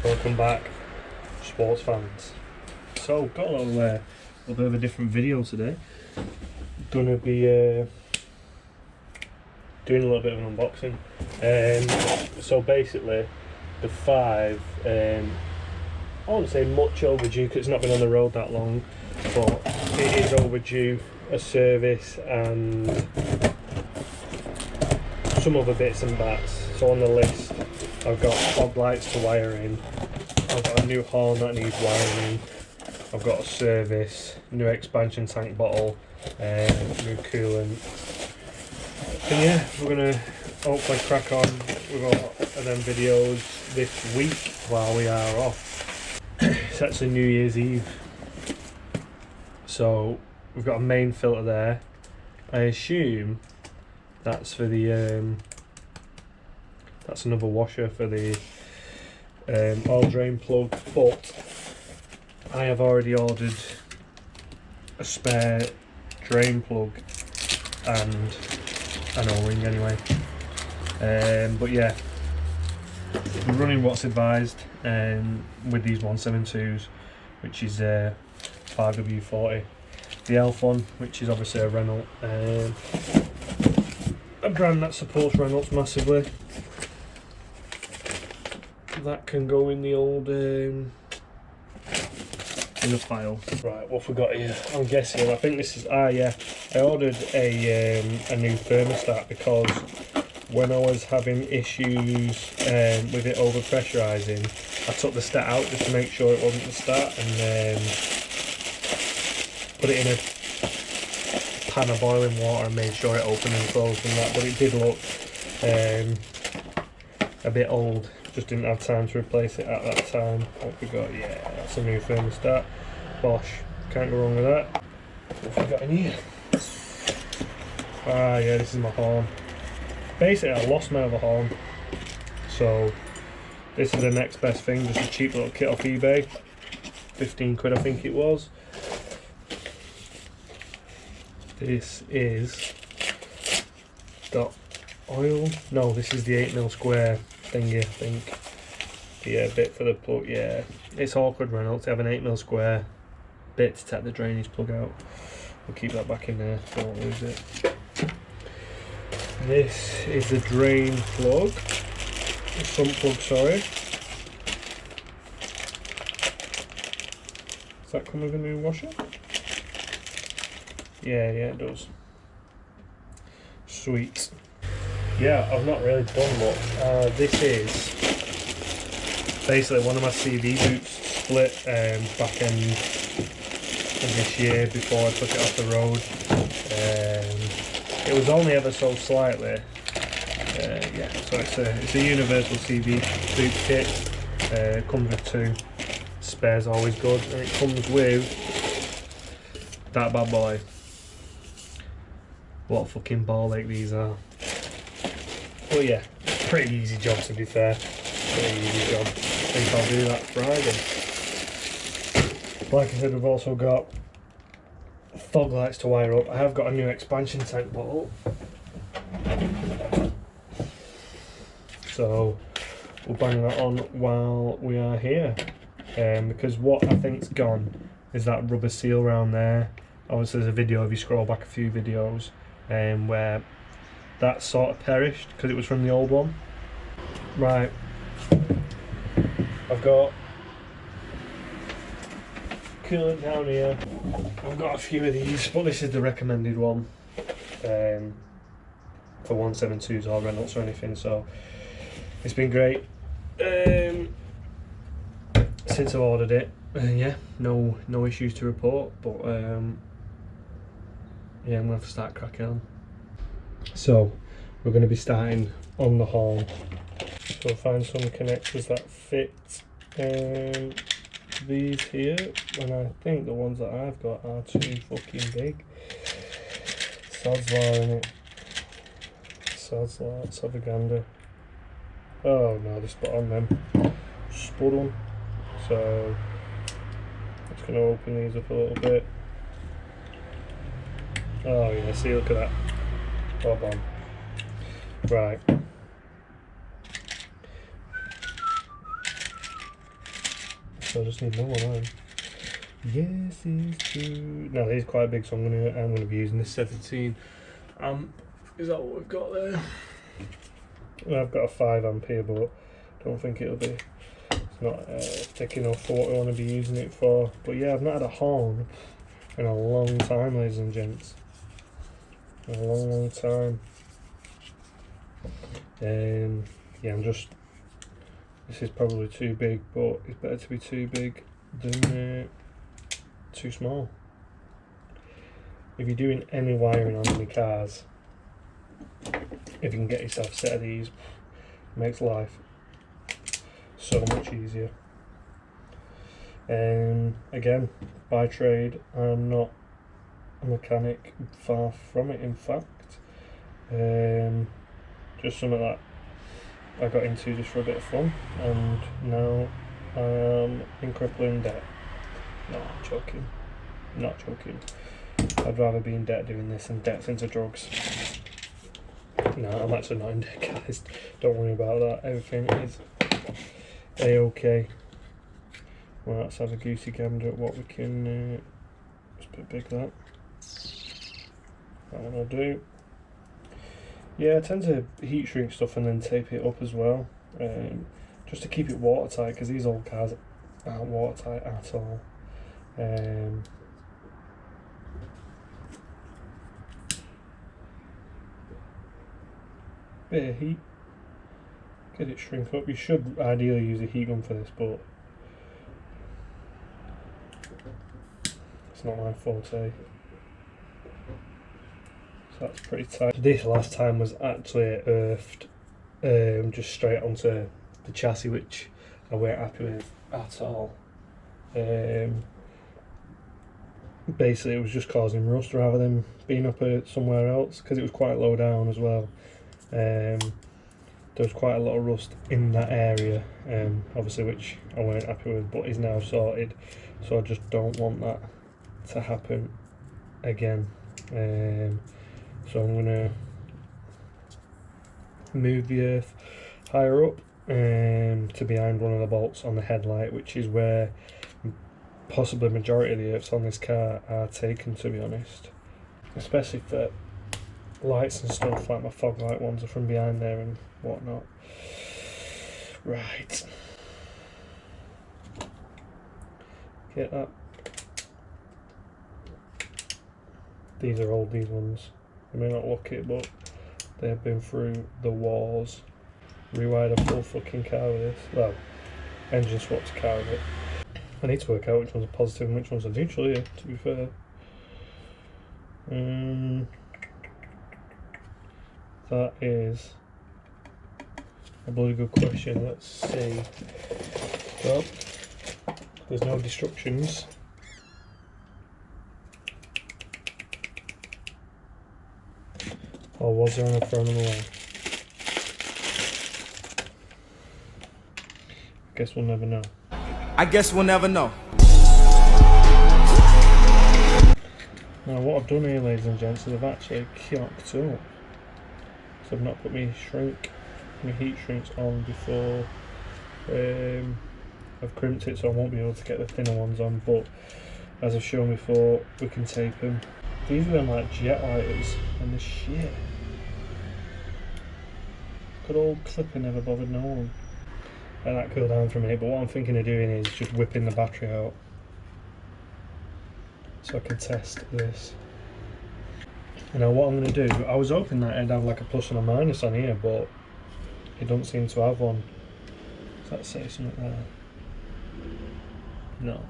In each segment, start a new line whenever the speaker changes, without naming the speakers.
Welcome back, sports fans. So, got a little bit of a different video today. Gonna be doing a little bit of an unboxing. So basically, the 5, I wouldn't say much overdue because it's not been on the road that long, but it is overdue a service and some other bits and bats. So on the list, I've got fog lights to wire in, I've got a new horn that needs wiring, I've got a service, new expansion tank bottle, new coolant. And yeah, we're going to hopefully crack on with all of them videos this week while we are off. It's actually New Year's Eve. So we've got a main filter there. I assume that's for the that's another washer for the oil drain plug, but I have already ordered a spare drain plug and an O-ring anyway. But yeah, we're running what's advised with these 172s, which is 5W40. The Elf one, which is obviously a Renault, a brand that supports Renaults massively. That can go in the old in the file. Right, what have we got here? I'm guessing, I think this is, yeah, I ordered a new thermostat because when I was having issues with it over pressurising, I took the stat out just to make sure it wasn't the stat, and put it in a pan of boiling water and made sure it opened and closed and that, but it did look a bit old. Just didn't have time to replace it at that time. What we got? Yeah, that's a new thermostat. Bosch, can't go wrong with that. What have we got in here? Yeah, this is my horn. Basically, I lost my other horn, so this is the next best thing. Just a cheap little kit off eBay, 15 quid I think it was. This is got oil. No, this is the 8mm square thingy, I think. Yeah, bit for the plug. Yeah, it's awkward, Renault, to have an 8mm square bit to take the drainage plug out. We'll keep that back in there so I won't lose it. This is the drain plug, the sump plug, sorry. Does that come with a new washer? Yeah, it does. Sweet. Yeah, I've not really done much. This is basically one of my CV boots split back end of this year before I took it off the road. It was only ever so slightly. Yeah, so it's a universal CV boot kit. It comes with 2. Spare's always good, and it comes with that bad boy. What a fucking ball ache these are. But yeah, pretty easy job to be fair. Pretty easy job. I think I'll do that Friday. Like I said, we've also got fog lights to wire up. I have got a new expansion tank bottle. So we'll bang that on while we are here. Because what I think's gone is that rubber seal around there. Obviously there's a video, if you scroll back a few videos, where that sort of perished because it was from the old one. Right, I've got coolant down here. I've got a few of these, but this is the recommended one for 172s or Renaults or anything, so it's been great since I ordered it. Yeah, no issues to report, but yeah, I'm going to have to start cracking on. So we're going to be starting on the horn. So find some connectors that fit these here, and I think the ones that I've got are too fucking big. Sod's law, innit? Sod's law, let's have a gander. Oh no, they spot on them. Spud them. So I'm just going to open these up a little bit. Oh yeah, see, look at that. Bob on. Right. so I just need more on. Yes, it's true. No, it's quite big, so I'm gonna be using this 17 amp. Is that what we've got there? Well, I've got a 5 amp here, but I don't think it'll be. It's not thick enough for what I want to be using it for. But yeah, I've not had a horn in a long time, ladies and gents. A long time. Yeah, this is probably too big, but it's better to be too big than too small. If you're doing any wiring on any cars, if you can get yourself a set of these, it makes life so much easier. Again, by trade, I'm not a mechanic, far from it in fact. Just something that I got into just for a bit of fun, and now I am in crippling debt. No, I'm joking. Not joking. I'd rather be in debt doing this than debts into drugs. No, I'm actually not in debt, guys. Don't worry about that. Everything is a-okay. Well, let's have a goosey gander at what we can. Just a bit big, that. That one will do. Yeah, I tend to heat shrink stuff and then tape it up as well, just to keep it watertight, because these old cars aren't watertight at all. Bit of heat, get it shrink up. You should ideally use a heat gun for this, but it's not my forte. So that's pretty tight. This last time was actually earthed just straight onto the chassis, which I weren't happy with at all. Basically it was just causing rust rather than being up somewhere else, because it was quite low down as well. There was quite a lot of rust in that area, obviously, which I weren't happy with, but is now sorted, so I just don't want that to happen again. So I'm going to move the earth higher up to behind one of the bolts on the headlight, which is where possibly the majority of the earths on this car are taken, to be honest. Especially for lights and stuff, like my fog light ones are from behind there and whatnot. Right. Get that. These are old, these ones. You may not look it, but they have been through the wars. Rewired a full fucking car with this. Well, engine swapped a car with it. I need to work out which one's a positive and which one's a neutral here, to be fair. That is a bloody good question. Let's see. Well, there's no destructions. Or was there, and I've thrown them away? Guess we'll never know.
I guess we'll never know.
Now what I've done here, ladies and gents, is I've actually clocked up. So I've not put my heat shrinks on before. I've crimped it so I won't be able to get the thinner ones on, but as I've shown before, we can tape them. These are them like jet lighters, and the shit. Good old clipper never bothered no one. Let that cool down for a minute, but what I'm thinking of doing is just whipping the battery out so I can test this. You know what I'm going to do, I was hoping that it'd have like a plus and a minus on here, but it doesn't seem to have one. Does that say something there? No.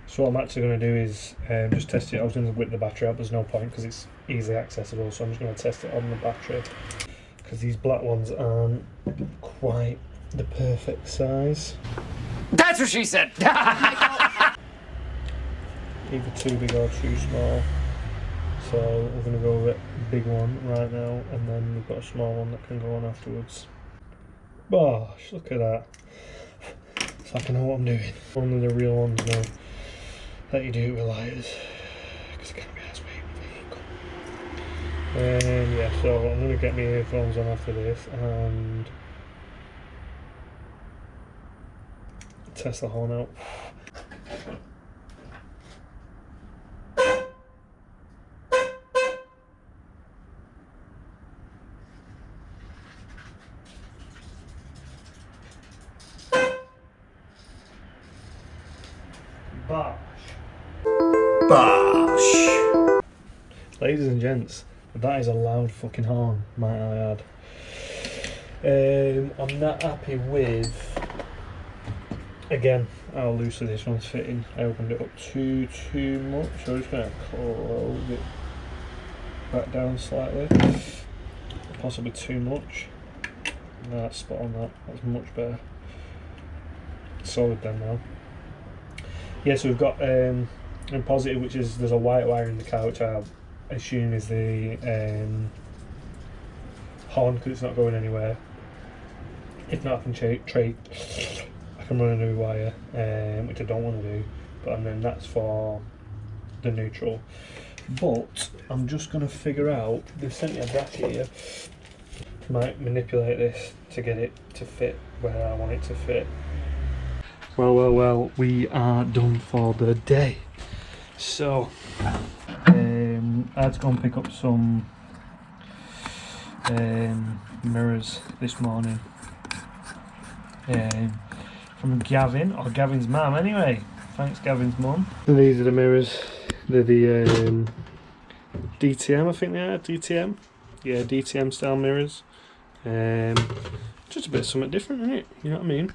So what I'm actually going to do is just test it. I was going to whip the battery out, there's no point because it's easily accessible, so I'm just going to test it on the battery, because these black ones aren't quite the perfect size.
That's what she said!
Either too big or too small. So we're going to go with a big one right now, and then we've got a small one that can go on afterwards. Gosh, look at that. It's like I know what I'm doing. Only the real ones know that you do it with lighters, because it can be as weight. Yeah, so I'm going to get my earphones on after this, and test the horn out. Bosh.
Bosh.
Ladies and gents, that is a loud fucking horn, might I add. I'm not happy with, again, how loosely this one's fitting. I opened it up too much, so I'm just going to close it back down slightly. Possibly too much. No, that's spot on that. That's much better. Solid then now. Yeah, so we've got in positive, which is there's a white wire in the car, which I assume is the horn, because it's not going anywhere. If not, I can run a new wire, which I don't want to do, and then that's for the neutral. But I'm just going to figure out, they've sent me a bracket here, might manipulate this to get it to fit where I want it to fit. Well, we are done for the day. So, I had to go and pick up some mirrors this morning from Gavin, or Gavin's mum anyway. Thanks Gavin's mum. These are the mirrors. They're the DTM, I think they are, DTM? Yeah, DTM style mirrors. Just a bit of something different, isn't it? You know what I mean?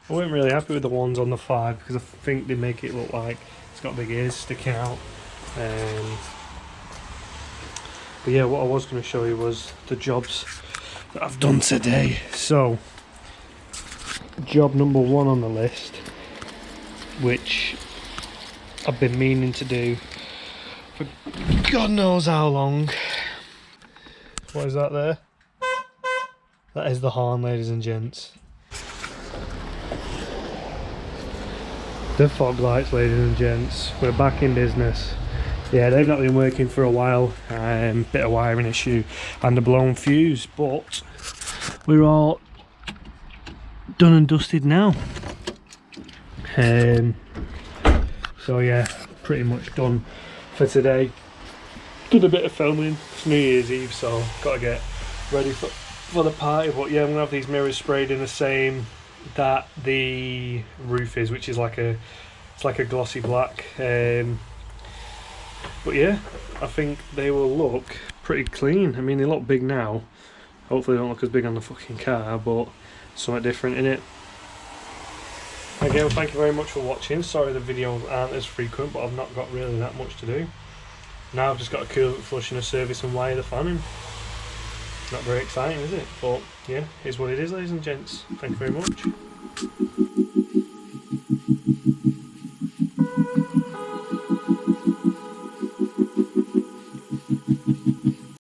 I wasn't really happy with the ones on the 5 because I think they make it look like it's got big ears sticking out. But yeah, what I was going to show you was the jobs that I've done today. So, job number 1 on the list, which I've been meaning to do for God knows how long. What is that there? That is the horn, ladies and gents. The fog lights, ladies and gents. We're back in business. Yeah, they've not been working for a while. Bit of wiring issue and a blown fuse, but we're all done and dusted now. So yeah, pretty much done for today. Did a bit of filming. It's New Year's Eve, so gotta get ready for the party. But yeah, I'm gonna have these mirrors sprayed in the same that the roof is, which is like a glossy black. But yeah, I think they will look pretty clean. I mean, they look big now. Hopefully they don't look as big on the fucking car, but something different in it. Again, thank you very much for watching. Sorry the videos aren't as frequent, but I've not got really that much to do. Now I've just got to cool it, flush and a service and wire the fan in. Not very exciting, is it? But yeah, here's what it is, ladies and gents. Thank you very much.